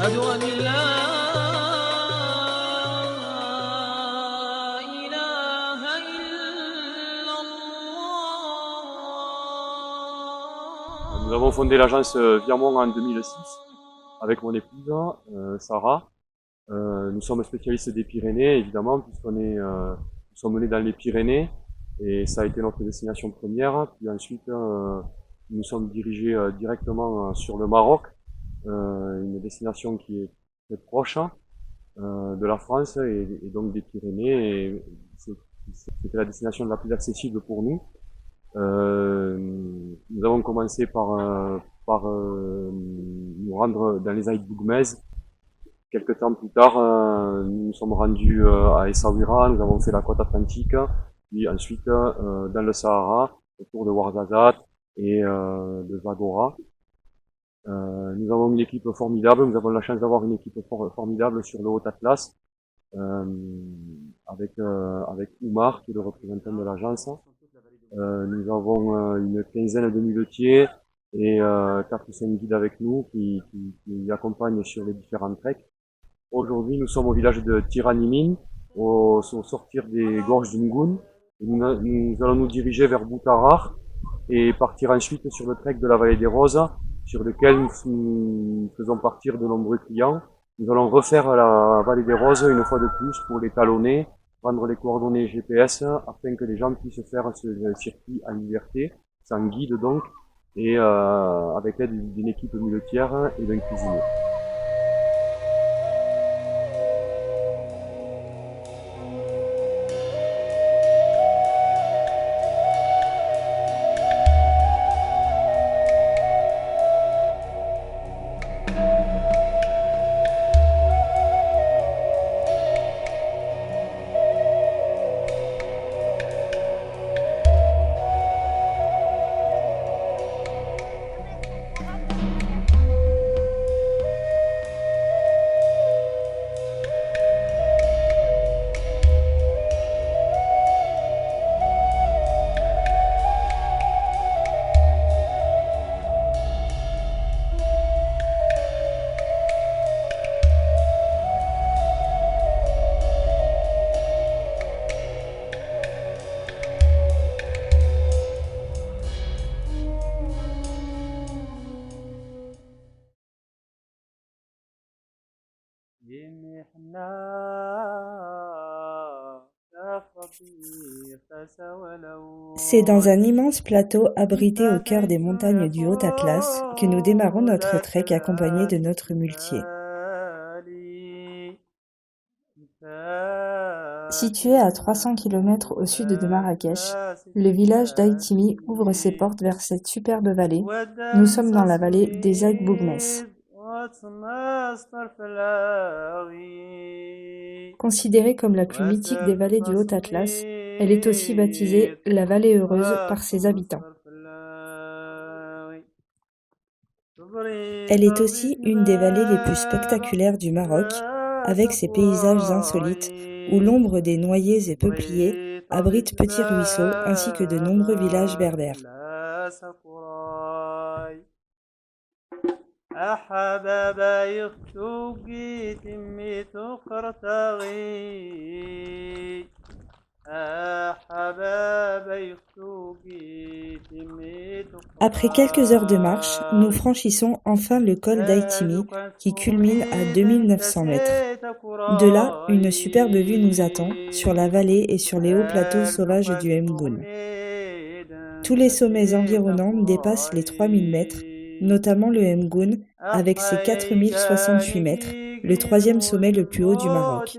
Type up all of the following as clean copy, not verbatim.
أشهد أن لا إله إلا Nous avons fondé l'agence Viremont en 2006 avec mon épouse Sarah. Nous sommes spécialistes des Pyrénées, évidemment, nous sommes nés dans les Pyrénées et ça a été notre destination première. Puis ensuite, nous sommes dirigés directement sur le Maroc, une destination qui est très proche de la France et donc des Pyrénées. Et c'était la destination la plus accessible pour nous. Nous avons commencé par nous rendre dans les Aïd Bougmez. Quelques temps plus tard, nous nous sommes rendus à Essaouira, nous avons fait la côte atlantique, puis ensuite dans le Sahara, autour de Ouarzazate et de Zagora. Nous avons une équipe formidable, nous avons la chance d'avoir une équipe formidable sur le Haut Atlas, avec Oumar, qui est le représentant de l'agence. Nous avons une quinzaine de muletiers et 4 ou 5 guides avec nous qui accompagnent sur les différents treks. Aujourd'hui, nous sommes au village de Tiranimin, au sortir des gorges du Ngoun. Nous allons nous diriger vers Boutarar et partir ensuite sur le trek de la vallée des Roses, sur lequel nous faisons partir de nombreux clients. Nous allons refaire la vallée des Roses une fois de plus pour les talonner, prendre les coordonnées GPS afin que les gens puissent faire ce circuit en liberté, sans guide donc, et avec l'aide d'une équipe muletière et d'un cuisinier. C'est dans un immense plateau abrité au cœur des montagnes du Haut Atlas que nous démarrons notre trek accompagnés de notre muletier. Situé à 300 km au sud de Marrakech, le village d'Aïtimi ouvre ses portes vers cette superbe vallée. Nous sommes dans la vallée des Aïd Bougmez. Considérée comme la plus mythique des vallées du Haut Atlas, elle est aussi baptisée la vallée heureuse par ses habitants. Elle est aussi une des vallées les plus spectaculaires du Maroc, avec ses paysages insolites où l'ombre des noyers et peupliers abrite petits ruisseaux ainsi que de nombreux villages berbères. Après quelques heures de marche, nous franchissons enfin le col d'Aïtimi qui culmine à 2900 mètres. De là, une superbe vue nous attend sur la vallée et sur les hauts plateaux sauvages du Mgoun. Tous les sommets environnants dépassent les 3000 mètres, notamment le Mgoun avec ses 4068 mètres, le troisième sommet le plus haut du Maroc.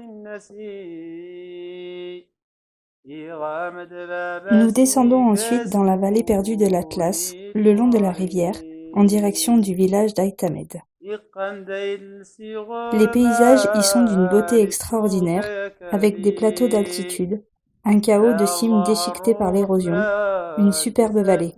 Nous descendons ensuite dans la vallée perdue de l'Atlas, le long de la rivière, en direction du village d'Aïtamed. Les paysages y sont d'une beauté extraordinaire, avec des plateaux d'altitude, un chaos de cimes déchiquetées par l'érosion, une superbe vallée.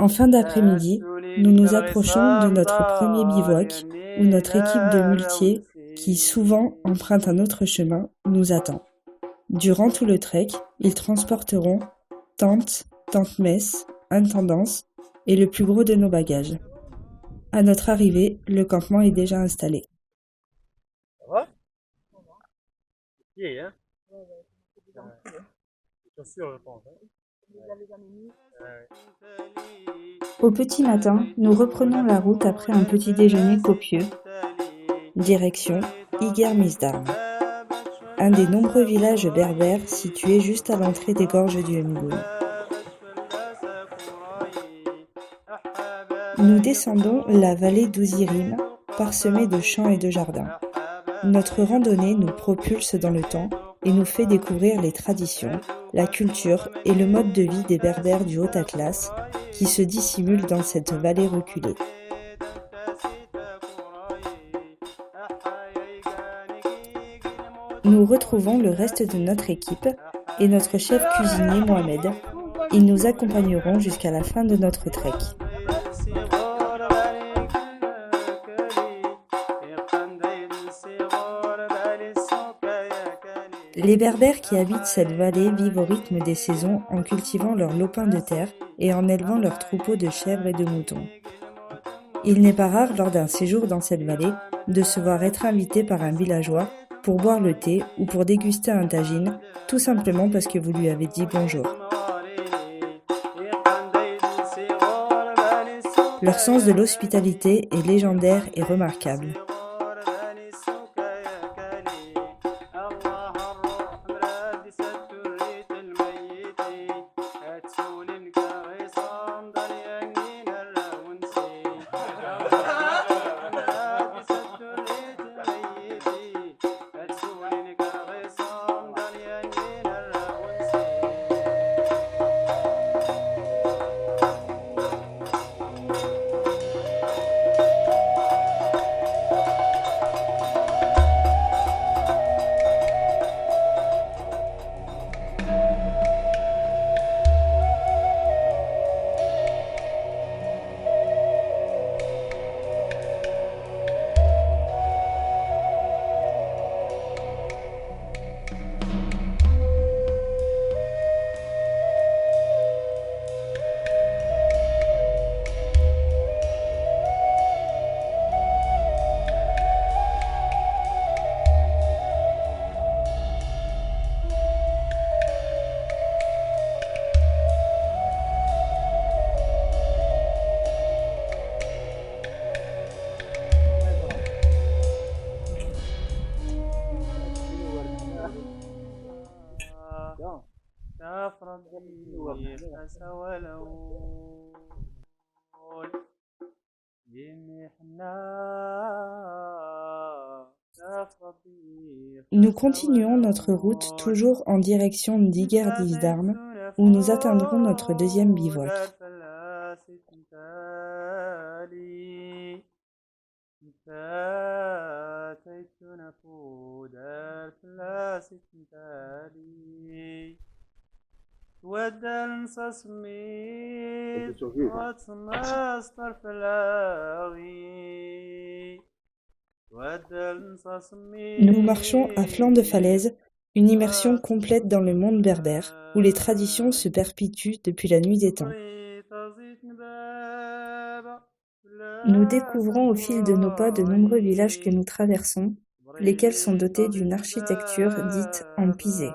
En fin d'après-midi, nous nous approchons de notre premier bivouac où notre équipe de muletiers, qui souvent emprunte un autre chemin, nous attend. Durant tout le trek, ils transporteront tentes, tentes-messes, intendances et le plus gros de nos bagages. À notre arrivée, le campement est déjà installé. Ça va? Pied, hein? Les chaussures, je pense. Hein? Au petit matin, nous reprenons la route après un petit déjeuner copieux. Direction Igermisdarm, un des nombreux villages berbères situés juste à l'entrée des gorges du Mgoun. Nous descendons la vallée d'Ouzirim, parsemée de champs et de jardins. Notre randonnée nous propulse dans le temps et nous fait découvrir les traditions, la culture et le mode de vie des Berbères du Haut-Atlas qui se dissimulent dans cette vallée reculée. Nous retrouvons le reste de notre équipe et notre chef cuisinier Mohamed. Ils nous accompagneront jusqu'à la fin de notre trek. Les Berbères qui habitent cette vallée vivent au rythme des saisons en cultivant leurs lopins de terre et en élevant leurs troupeaux de chèvres et de moutons. Il n'est pas rare lors d'un séjour dans cette vallée de se voir être invité par un villageois pour boire le thé ou pour déguster un tagine, tout simplement parce que vous lui avez dit bonjour. Leur sens de l'hospitalité est légendaire et remarquable. Nous continuons notre route toujours en direction d'Iger-Dizdarm, où nous atteindrons notre deuxième bivouac. Nous marchons à flanc de falaise, une immersion complète dans le monde berbère, où les traditions se perpétuent depuis la nuit des temps. Nous découvrons au fil de nos pas de nombreux villages que nous traversons, lesquels sont dotés d'une architecture dite en pisé.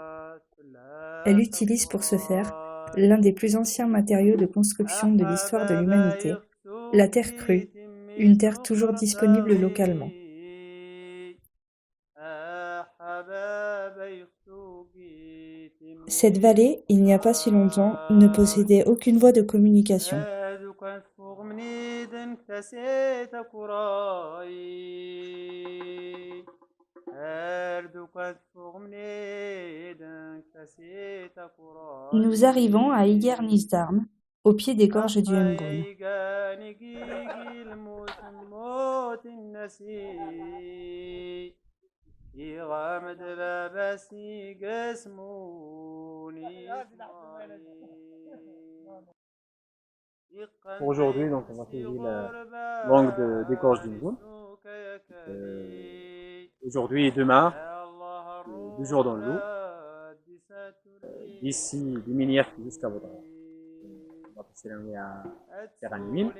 Elle utilise pour ce faire l'un des plus anciens matériaux de construction de l'histoire de l'humanité, la terre crue, une terre toujours disponible localement. Cette vallée, il n'y a pas si longtemps, ne possédait aucune voie de communication. Nous arrivons à Iger-Nisdarm, au pied des gorges du Mgoun. Pour aujourd'hui, donc, on va faire la langue des gorges du Mgoun. Aujourd'hui et demain, 2 jours dans l'eau. d'ici Diminief jusqu'à Bodra. On va passer la nuit à Teranimine.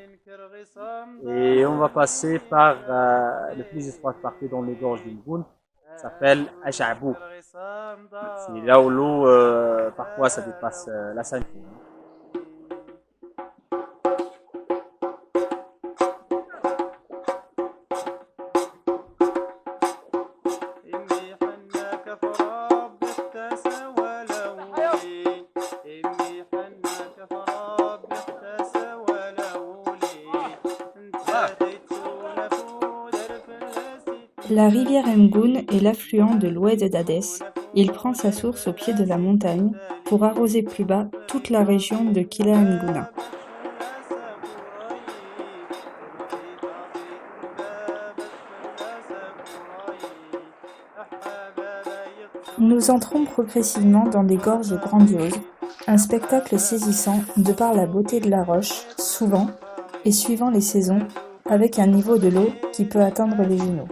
Et on va passer par le plus étroite partie dans les gorges du Mgoun, ça s'appelle Achabou. C'est là où l'eau, parfois, ça dépasse la 5 pieds. La rivière Mgoun est l'affluent de l'oued d'Hadès. Il prend sa source au pied de la montagne pour arroser plus bas toute la région de Kila Mgouna. Nous entrons progressivement dans des gorges grandioses, un spectacle saisissant de par la beauté de la roche, souvent, et suivant les saisons, avec un niveau de l'eau qui peut atteindre les genoux.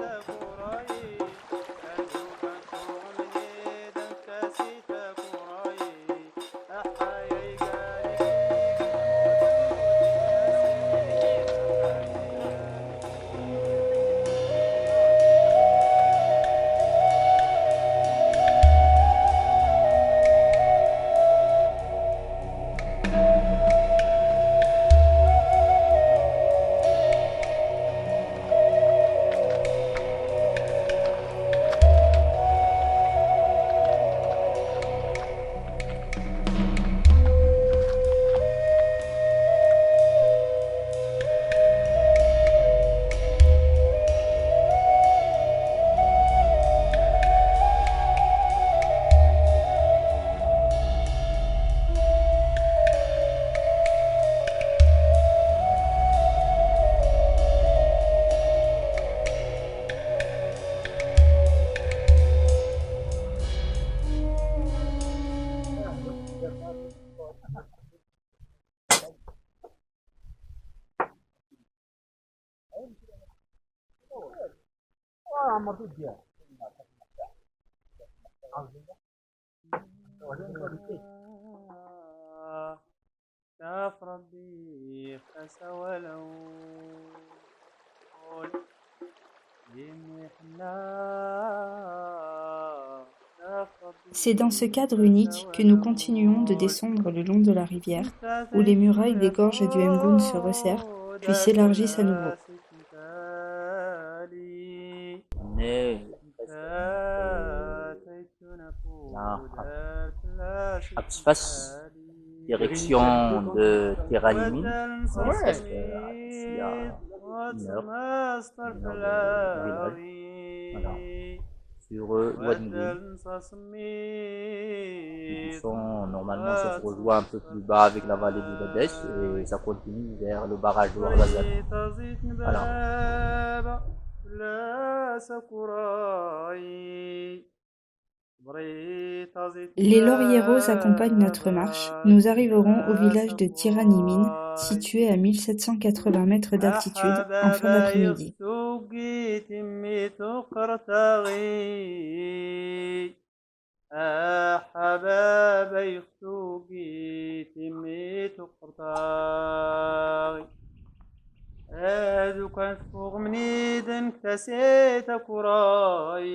C'est dans ce cadre unique que nous continuons de descendre le long de la rivière, où les murailles des gorges du Mgoun se resserrent, puis s'élargissent à nouveau. On est là, à Psfas, direction de Teranimine, presque ici à une heure du village. Voilà. Sur Ouadmgoun. Normalement, ça se rejoint un peu plus bas avec la vallée de Gadès et ça continue vers le barrage de Ouarzazate. Voilà. Les lauriers roses accompagnent notre marche. Nous arriverons au village de Tiranimine, situé à 1780 mètres d'altitude, en fin d'après-midi. هادو كان فوق منيدن كسيت كراي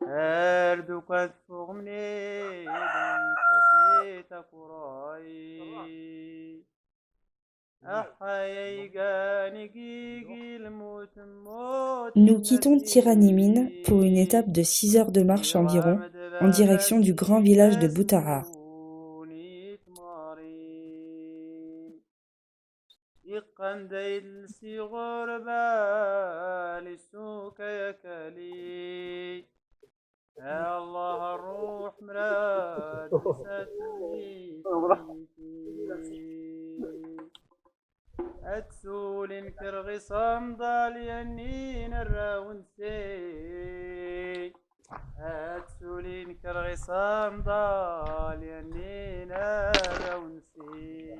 هادو كان فوق منيدن كسيت كراي أحيي جاني جيجي الموت موت. Nous quittons Tiranimine pour une étape de 6 heures de marche environ, en direction du grand village de Boutahar. قنديل صغار بالي السوق يكلي يا الله الروح مراد أتسول كرغي صمدال ينين الراونسي أتسول كرغي صمدال ينين الراونسي.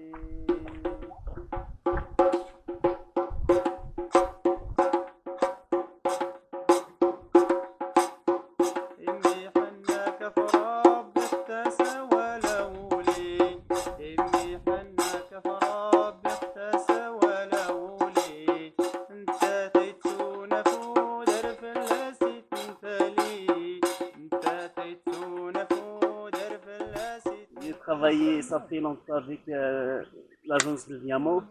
J'ai travaillé, ça fait longtemps avec l'agence de diamant,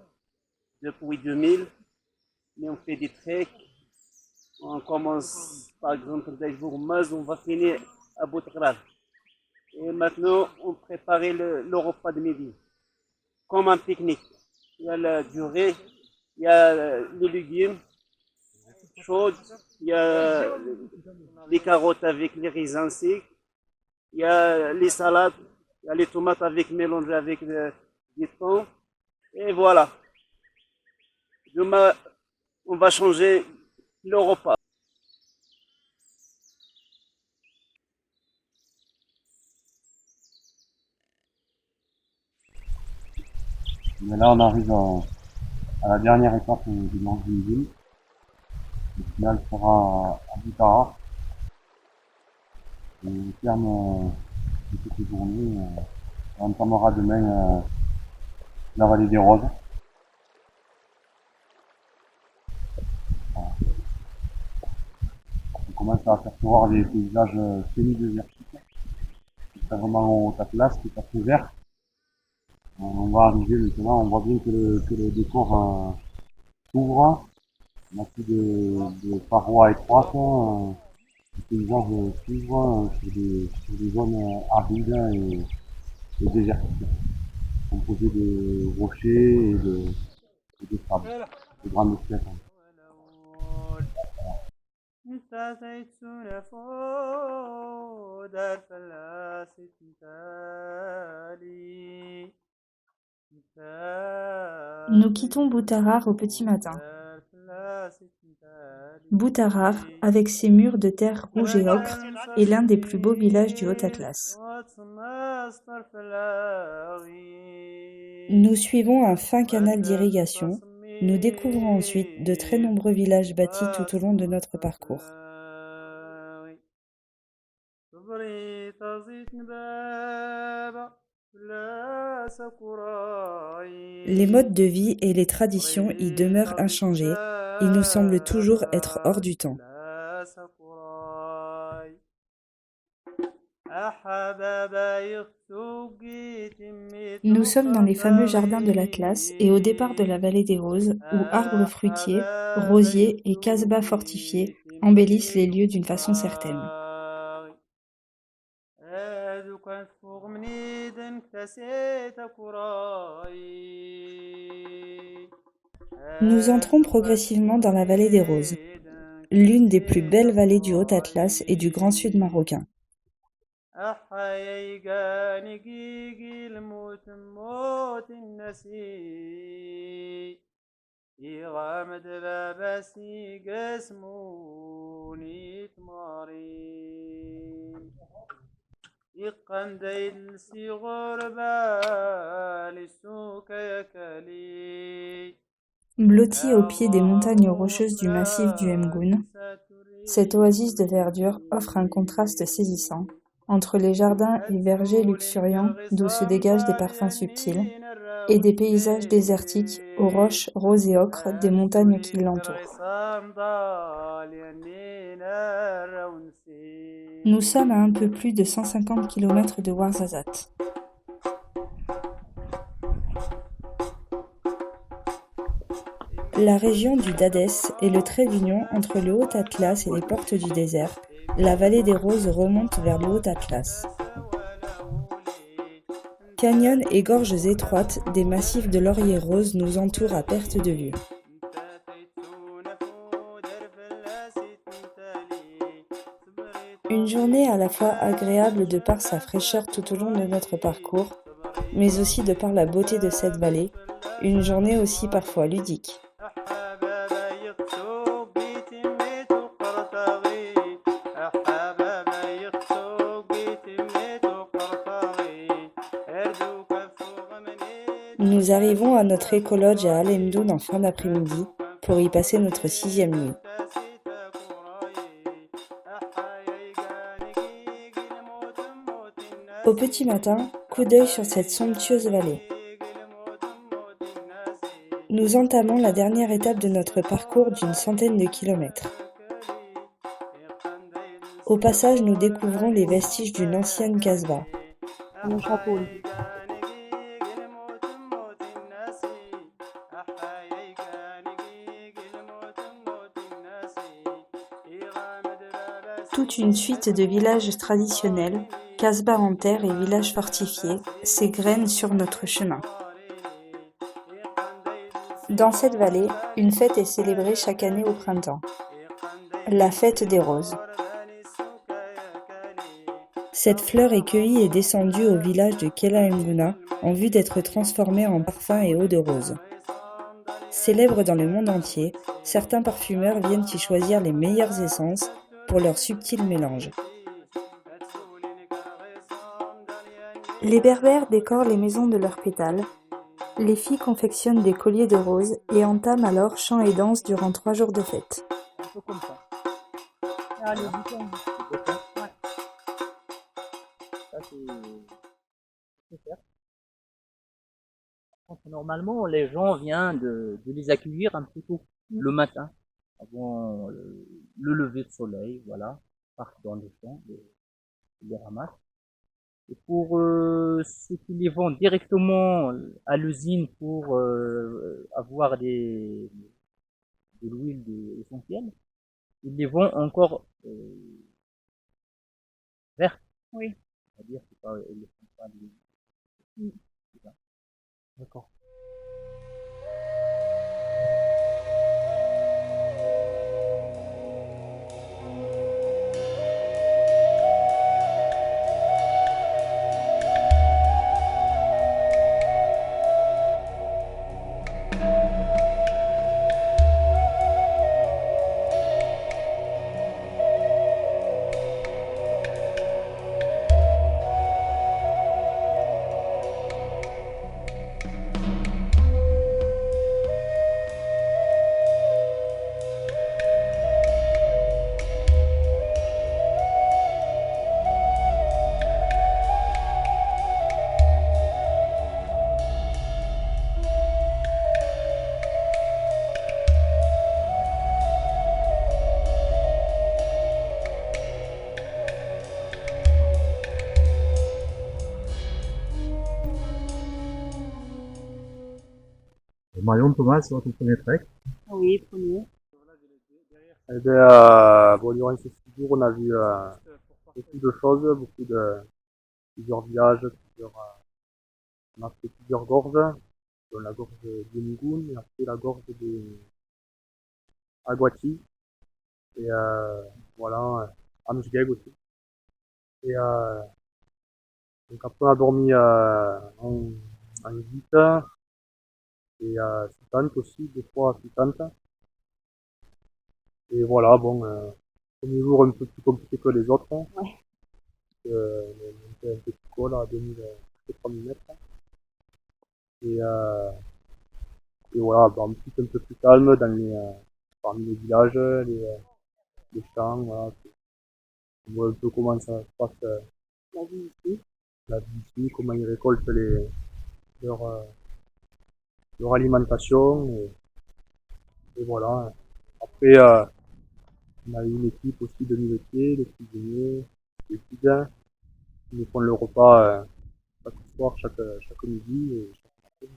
depuis 2000, mais on fait des treks. On commence par exemple des jours Maz, on va finir à Boutgrave. Et maintenant, on prépare le repas de midi, comme un pique-nique. Il y a la durée, il y a les légumes chauds, il y a les carottes avec les raisins secs, il y a les salades, il y a les tomates avec mélangées avec du thon. Et voilà. Demain, on va changer le repas. Mais là, on arrive à la dernière étape du Grand Ville. Le final sera à Boutara. Et au terme de cette journée, on entamera demain la vallée des Roses. Voilà. On commence à apercevoir des paysages semi-désertiques. C'est vraiment au Tatlas, qui est assez vert. On va arriver maintenant, on voit bien que le décor s'ouvre. On a plus de parois étroites. Le paysage s'ouvre sur des zones arides et désertiques, composées de rochers et de sable, de grandes pierres. Nous quittons Boutarar au petit matin. Boutarar, avec ses murs de terre rouge et ocre, est l'un des plus beaux villages du Haut-Atlas. Nous suivons un fin canal d'irrigation. Nous découvrons ensuite de très nombreux villages bâtis tout au long de notre parcours. Les modes de vie et les traditions y demeurent inchangés et nous semblent toujours être hors du temps. Nous sommes dans les fameux jardins de l'Atlas et au départ de la vallée des Roses, où arbres fruitiers, rosiers et casbahs fortifiés embellissent les lieux d'une façon certaine. Nous entrons progressivement dans la vallée des Roses, l'une des plus belles vallées du Haut-Atlas et du Grand Sud marocain. Blottie au pied des montagnes rocheuses du massif du Mgoun, cette oasis de verdure offre un contraste saisissant entre les jardins et vergers luxuriants d'où se dégagent des parfums subtils et des paysages désertiques aux roches roses et ocres des montagnes qui l'entourent. Nous sommes à un peu plus de 150 km de Ouarzazate. La région du Dadès est le trait d'union entre le Haut-Atlas et les portes du désert. La vallée des Roses remonte vers le Haut-Atlas. Canyons et gorges étroites des massifs de lauriers roses nous entourent à perte de vue. Une journée à la fois agréable de par sa fraîcheur tout au long de notre parcours, mais aussi de par la beauté de cette vallée, une journée aussi parfois ludique. Nous arrivons à notre écologe à Alemdoun en fin d'après-midi pour y passer notre 6e nuit. Au petit matin, coup d'œil sur cette somptueuse vallée. Nous entamons la dernière étape de notre parcours d'une centaine de kilomètres. Au passage, nous découvrons les vestiges d'une ancienne casbah. Le château. Toute une suite de villages traditionnels, casbahs en terre et villages fortifiés, s'égrènent sur notre chemin. Dans cette vallée, une fête est célébrée chaque année au printemps. La fête des roses. Cette fleur est cueillie et descendue au village de Kelaimguna en vue d'être transformée en parfum et eau de rose. Célèbre dans le monde entier, certains parfumeurs viennent y choisir les meilleures essences pour leur subtil mélange. Les Berbères décorent les maisons de leurs pétales. Les filles confectionnent des colliers de roses et entament alors chants et danses durant 3 jours de fête. Un peu comme ça. Ah, le bouton. Ouais. Ça, c'est faire. Normalement, les gens viennent de les accueillir un peu tôt, le matin, avant le lever de soleil, voilà, partent dans les champs, les ramassent. Et pour ceux qui les vendent directement à l'usine pour avoir de l'huile essentielle, ils les vendent encore vertes. Oui. C'est-à-dire qu'ils ne font pas de l'huile. D'accord. Marion, Thomas, c'est votre premier trek? Oui, premier. Eh bien, bon, durant ces 6 jours, on a vu beaucoup de choses, plusieurs villages, on a fait plusieurs gorges, dont la gorge de Ngun, et après la gorge de Aguati, et voilà, Amjgeg aussi. Et donc après, on a dormi en gîte, et sous tente aussi, 2 fois sous tente. Et voilà, bon, premier jour un peu plus compliqué que les autres. Ouais. On était un petit col à 3000 mètres. Et voilà, bah, ensuite un peu plus calme parmi les villages, les champs, voilà. On voit un peu comment ça se passe, La vie ici. la vie ici, comment ils récoltent leur alimentation. Et voilà. Après, on a eu une équipe aussi de muletiers, de cuisiniers, des guides, qui nous font le repas chaque soir, chaque midi et chaque matin.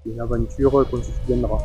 C'est une aventure qu'on se souviendra.